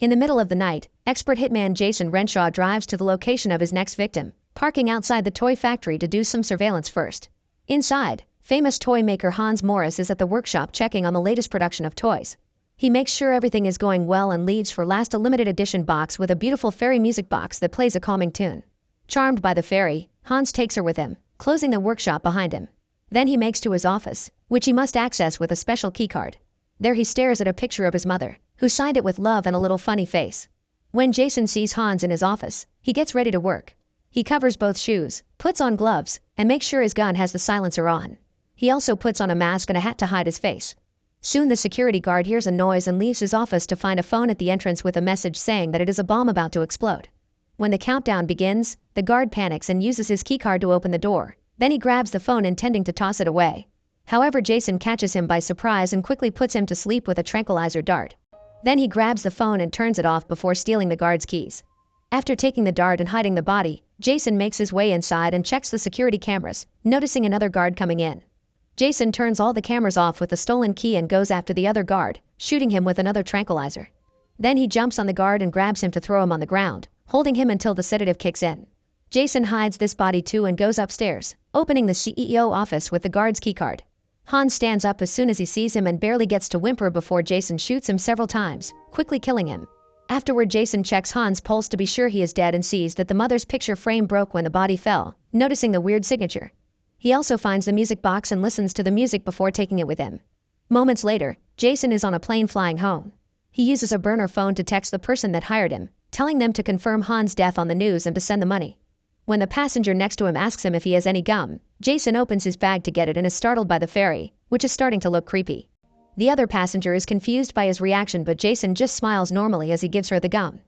In the middle of the night, expert hitman Jason Renshaw drives to the location of his next victim, parking outside the toy factory to do some surveillance first. Inside, famous toy maker Hans Morris is at the workshop checking on the latest production of toys. He makes sure everything is going well and leaves for last a limited edition box with a beautiful fairy music box that plays a calming tune. Charmed by the fairy, Hans takes her with him, closing the workshop behind him. Then he makes to his office, which he must access with a special keycard. There he stares at a picture of his mother, who signed it with love and a little funny face. When Jason sees Hans in his office, he gets ready to work. He covers both shoes, puts on gloves, and makes sure his gun has the silencer on. He also puts on a mask and a hat to hide his face. Soon the security guard hears a noise and leaves his office to find a phone at the entrance with a message saying that it is a bomb about to explode. When the countdown begins, the guard panics and uses his keycard to open the door. Then he grabs the phone intending to toss it away. However, Jason catches him by surprise and quickly puts him to sleep with a tranquilizer dart. Then he grabs the phone and turns it off before stealing the guard's keys. After taking the dart and hiding the body, Jason makes his way inside and checks the security cameras, noticing another guard coming in. Jason turns all the cameras off with the stolen key and goes after the other guard, shooting him with another tranquilizer. Then he jumps on the guard and grabs him to throw him on the ground, holding him until the sedative kicks in. Jason hides this body too and goes upstairs, opening the CEO office with the guard's keycard. Hans stands up as soon as he sees him and barely gets to whimper before Jason shoots him several times, quickly killing him. Afterward, Jason checks Hans' pulse to be sure he is dead and sees that the mother's picture frame broke when the body fell, noticing the weird signature. He also finds the music box and listens to the music before taking it with him. Moments later, Jason is on a plane flying home. He uses a burner phone to text the person that hired him, telling them to confirm Hans' death on the news and to send the money. When the passenger next to him asks him if he has any gum, Jason opens his bag to get it and is startled by the fairy, which is starting to look creepy. The other passenger is confused by his reaction, but Jason just smiles normally as he gives her the gum.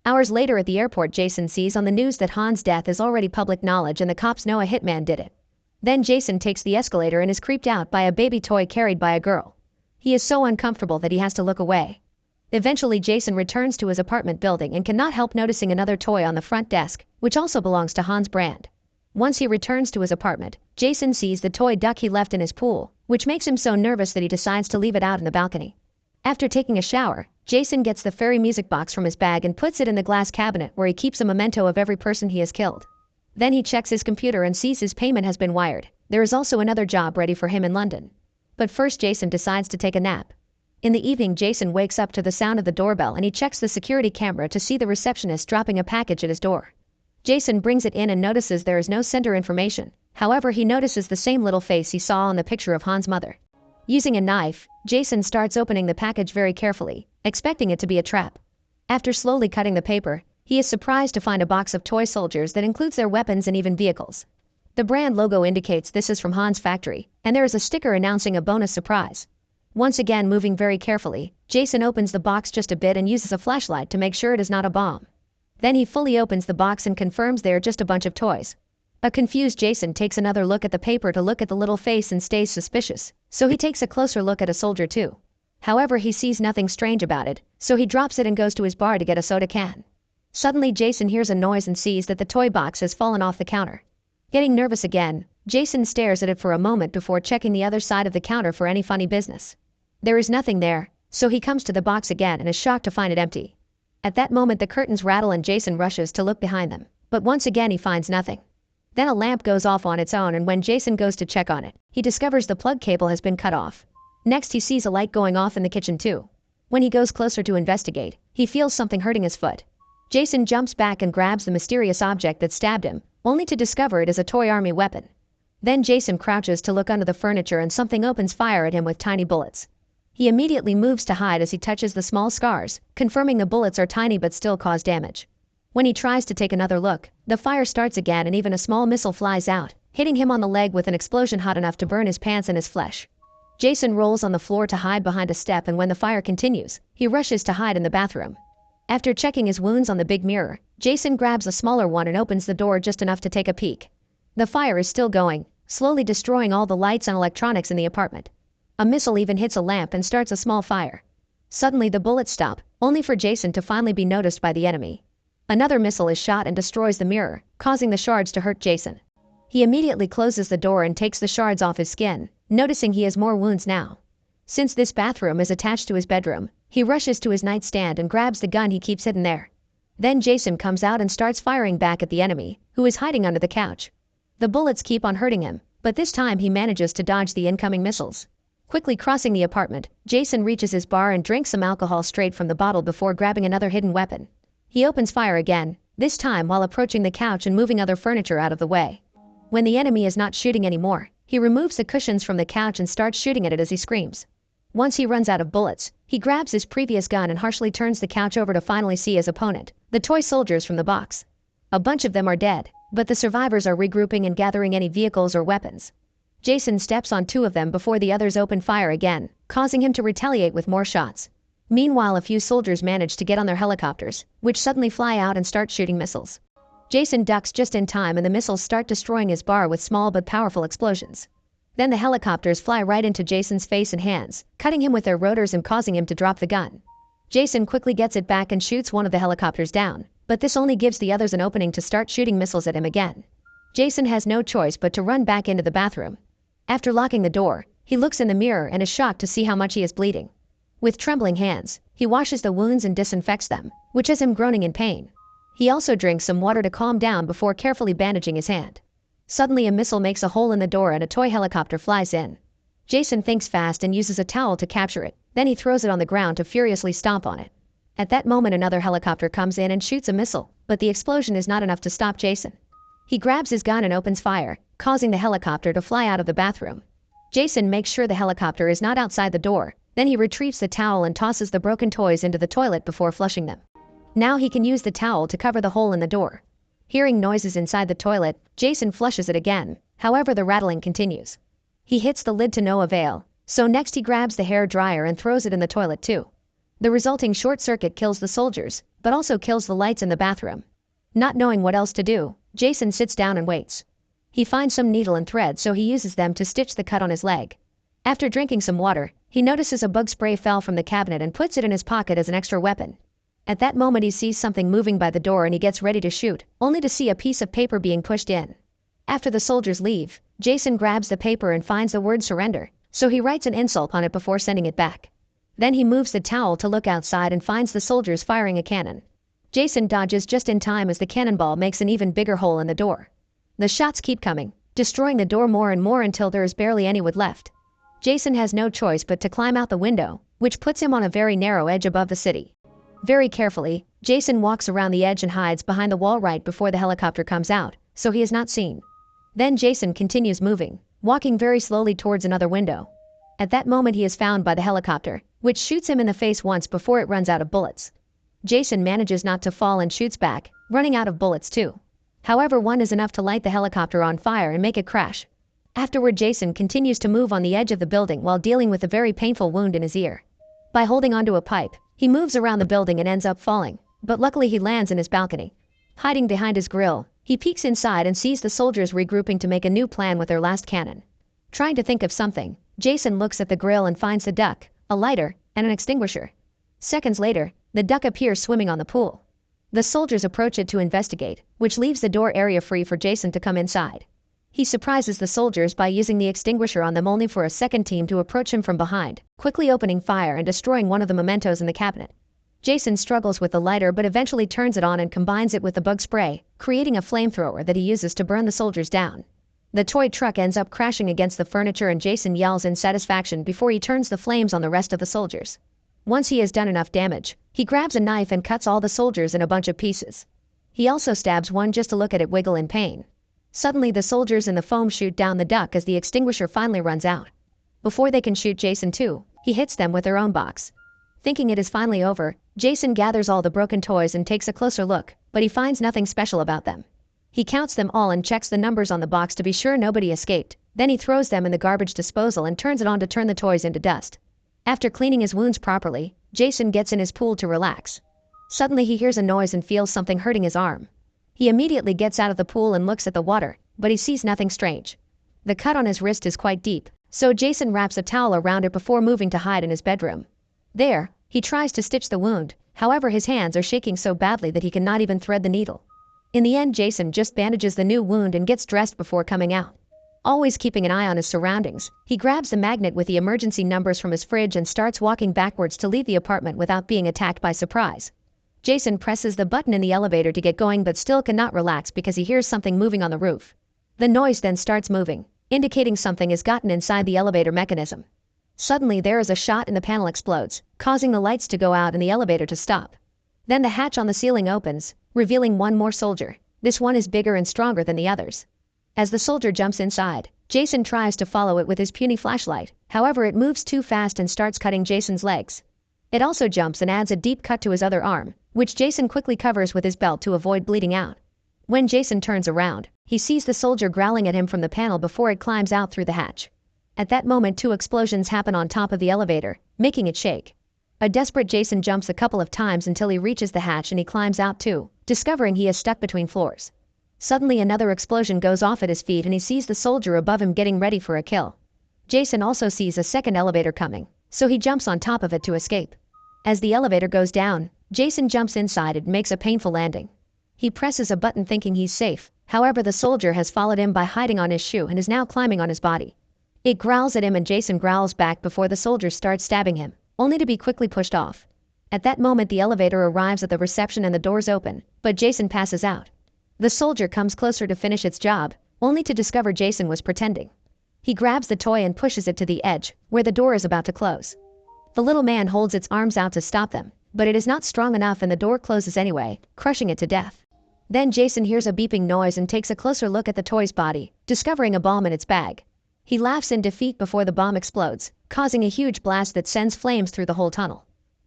Hours later at the airport, Jason sees on the news that Hans' death is already public knowledge and the cops know a hitman did it. Then Jason takes the escalator and is creeped out by a baby toy carried by a girl. He is so uncomfortable that he has to look away. Eventually, Jason returns to his apartment building and cannot help noticing another toy on the front desk, which also belongs to Hans Brand. Once he returns to his apartment, Jason sees the toy duck he left in his pool, which makes him so nervous that he decides to leave it out in the balcony. After taking a shower, Jason gets the fairy music box from his bag and puts it in the glass cabinet where he keeps a memento of every person he has killed. Then he checks his computer and sees his payment has been wired. There is also another job ready for him in London. But first, Jason decides to take a nap. In the evening, Jason wakes up to the sound of the doorbell and he checks the security camera to see the receptionist dropping a package at his door. Jason brings it in and notices there is no sender information. However, he notices the same little face he saw on the picture of Hans' mother. Using a knife, Jason starts opening the package very carefully, expecting it to be a trap. After slowly cutting the paper, he is surprised to find a box of toy soldiers that includes their weapons and even vehicles. The brand logo indicates this is from Hans' factory, and there is a sticker announcing a bonus surprise. Once again, moving very carefully, Jason opens the box just a bit and uses a flashlight to make sure it is not a bomb. Then he fully opens the box and confirms they are just a bunch of toys. A confused Jason takes another look at the paper to look at the little face and stays suspicious, so he takes a closer look at a soldier too. However, he sees nothing strange about it, so he drops it and goes to his bar to get a soda can. Suddenly, Jason hears a noise and sees that the toy box has fallen off the counter. Getting nervous again, Jason stares at it for a moment before checking the other side of the counter for any funny business. There is nothing there, so he comes to the box again and is shocked to find it empty. At that moment, the curtains rattle and Jason rushes to look behind them, but once again he finds nothing. Then a lamp goes off on its own, and when Jason goes to check on it, he discovers the plug cable has been cut off. Next, he sees a light going off in the kitchen too. When he goes closer to investigate, he feels something hurting his foot. Jason jumps back and grabs the mysterious object that stabbed him, only to discover it is a toy army weapon. Then Jason crouches to look under the furniture and something opens fire at him with tiny bullets. He immediately moves to hide as he touches the small scars, confirming the bullets are tiny but still cause damage. When he tries to take another look, the fire starts again and even a small missile flies out, hitting him on the leg with an explosion hot enough to burn his pants and his flesh. Jason rolls on the floor to hide behind a step, and when the fire continues, he rushes to hide in the bathroom. After checking his wounds on the big mirror, Jason grabs a smaller one and opens the door just enough to take a peek. The fire is still going, slowly destroying all the lights and electronics in the apartment. A missile even hits a lamp and starts a small fire. Suddenly the bullets stop, only for Jason to finally be noticed by the enemy. Another missile is shot and destroys the mirror, causing the shards to hurt Jason. He immediately closes the door and takes the shards off his skin, noticing he has more wounds now. Since this bathroom is attached to his bedroom, He rushes to his nightstand and grabs the gun he keeps hidden there. Then Jason comes out and starts firing back at the enemy, who is hiding under the couch. The bullets keep on hurting him, but this time he manages to dodge the incoming missiles. Quickly crossing the apartment, Jason reaches his bar and drinks some alcohol straight from the bottle before grabbing another hidden weapon. He opens fire again, this time while approaching the couch and moving other furniture out of the way. When the enemy is not shooting anymore, he removes the cushions from the couch and starts shooting at it as he screams. Once he runs out of bullets, he grabs his previous gun and harshly turns the couch over to finally see his opponent, the toy soldiers from the box. A bunch of them are dead, but the survivors are regrouping and gathering any vehicles or weapons. Jason steps on 2 of them before the others open fire again, causing him to retaliate with more shots. Meanwhile, a few soldiers manage to get on their helicopters, which suddenly fly out and start shooting missiles. Jason ducks just in time and the missiles start destroying his bar with small but powerful explosions. Then the helicopters fly right into Jason's face and hands, cutting him with their rotors and causing him to drop the gun. Jason quickly gets it back and shoots one of the helicopters down, but this only gives the others an opening to start shooting missiles at him again. Jason has no choice but to run back into the bathroom. After locking the door, he looks in the mirror and is shocked to see how much he is bleeding. With trembling hands, he washes the wounds and disinfects them, which has him groaning in pain. He also drinks some water to calm down before carefully bandaging his hand. Suddenly a missile makes a hole in the door and a toy helicopter flies in. Jason thinks fast and uses a towel to capture it, then he throws it on the ground to furiously stomp on it. At that moment another helicopter comes in and shoots a missile, but the explosion is not enough to stop Jason. He grabs his gun and opens fire, causing the helicopter to fly out of the bathroom. Jason makes sure the helicopter is not outside the door, then he retrieves the towel and tosses the broken toys into the toilet before flushing them. Now he can use the towel to cover the hole in the door. Hearing noises inside the toilet, Jason flushes it again, however the rattling continues. He hits the lid to no avail, so next he grabs the hair dryer and throws it in the toilet too. The resulting short circuit kills the soldiers, but also kills the lights in the bathroom. Not knowing what else to do, Jason sits down and waits. He finds some needle and thread so he uses them to stitch the cut on his leg. After drinking some water, he notices a bug spray fell from the cabinet and puts it in his pocket as an extra weapon. At that moment he sees something moving by the door and he gets ready to shoot, only to see a piece of paper being pushed in. After the soldiers leave, Jason grabs the paper and finds the word surrender, so he writes an insult on it before sending it back. Then he moves the towel to look outside and finds the soldiers firing a cannon. Jason dodges just in time as the cannonball makes an even bigger hole in the door. The shots keep coming, destroying the door more and more until there is barely any wood left. Jason has no choice but to climb out the window, which puts him on a very narrow edge above the city. Very carefully, Jason walks around the edge and hides behind the wall right before the helicopter comes out, so he is not seen. Then Jason continues moving, walking very slowly towards another window. At that moment he is found by the helicopter, which shoots him in the face once before it runs out of bullets. Jason manages not to fall and shoots back, running out of bullets too. However, one is enough to light the helicopter on fire and make it crash. Afterward, Jason continues to move on the edge of the building while dealing with a very painful wound in his ear. By holding onto a pipe, he moves around the building and ends up falling, but luckily he lands in his balcony. Hiding behind his grill, he peeks inside and sees the soldiers regrouping to make a new plan with their last cannon. Trying to think of something, Jason looks at the grill and finds the duck, a lighter, and an extinguisher. Seconds later, the duck appears swimming on the pool. The soldiers approach it to investigate, which leaves the door area free for Jason to come inside. He surprises the soldiers by using the extinguisher on them only for a second team to approach him from behind, quickly opening fire and destroying one of the mementos in the cabinet. Jason struggles with the lighter but eventually turns it on and combines it with the bug spray, creating a flamethrower that he uses to burn the soldiers down. The toy truck ends up crashing against the furniture and Jason yells in satisfaction before he turns the flames on the rest of the soldiers. Once he has done enough damage, he grabs a knife and cuts all the soldiers in a bunch of pieces. He also stabs one just to look at it wiggle in pain. Suddenly the soldiers in the foam shoot down the duck as the extinguisher finally runs out. Before they can shoot Jason too, he hits them with their own box. Thinking it is finally over, Jason gathers all the broken toys and takes a closer look, but he finds nothing special about them. He counts them all and checks the numbers on the box to be sure nobody escaped, then he throws them in the garbage disposal and turns it on to turn the toys into dust. After cleaning his wounds properly, Jason gets in his pool to relax. Suddenly he hears a noise and feels something hurting his arm. He immediately gets out of the pool and looks at the water, but he sees nothing strange. The cut on his wrist is quite deep, so Jason wraps a towel around it before moving to hide in his bedroom. There, he tries to stitch the wound, however his hands are shaking so badly that he cannot even thread the needle. In the end, Jason just bandages the new wound and gets dressed before coming out. Always keeping an eye on his surroundings, he grabs the magnet with the emergency numbers from his fridge and starts walking backwards to leave the apartment without being attacked by surprise. Jason presses the button in the elevator to get going but still cannot relax because he hears something moving on the roof. The noise then starts moving, indicating something has gotten inside the elevator mechanism. Suddenly there is a shot and the panel explodes, causing the lights to go out and the elevator to stop. Then the hatch on the ceiling opens, revealing one more soldier. This one is bigger and stronger than the others. As the soldier jumps inside, Jason tries to follow it with his puny flashlight, however it moves too fast and starts cutting Jason's legs. It also jumps and adds a deep cut to his other arm, which Jason quickly covers with his belt to avoid bleeding out. When Jason turns around, he sees the soldier growling at him from the panel before it climbs out through the hatch. At that moment 2 explosions happen on top of the elevator, making it shake. A desperate Jason jumps a couple of times until he reaches the hatch and he climbs out too, discovering he is stuck between floors. Suddenly another explosion goes off at his feet and he sees the soldier above him getting ready for a kill. Jason also sees a second elevator coming, so he jumps on top of it to escape. As the elevator goes down, Jason jumps inside and makes a painful landing. He presses a button thinking he's safe, however the soldier has followed him by hiding on his shoe and is now climbing on his body. It growls at him and Jason growls back before the soldier starts stabbing him, only to be quickly pushed off. At that moment the elevator arrives at the reception and the doors open, but Jason passes out. The soldier comes closer to finish its job, only to discover Jason was pretending. He grabs the toy and pushes it to the edge, where the door is about to close. The little man holds its arms out to stop them, but it is not strong enough and the door closes anyway, crushing it to death. Then Jason hears a beeping noise and takes a closer look at the toy's body, discovering a bomb in its bag. He laughs in defeat before the bomb explodes, causing a huge blast that sends flames through the whole tunnel.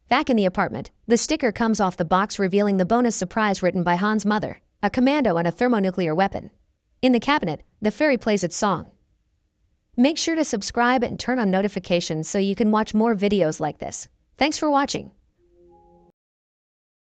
Back in the apartment, the sticker comes off the box revealing the bonus surprise written by Hans' mother, a commando and a thermonuclear weapon. In the cabinet, the fairy plays its song. Make sure to subscribe and turn on notifications so you can watch more videos like this. Thanks for watching.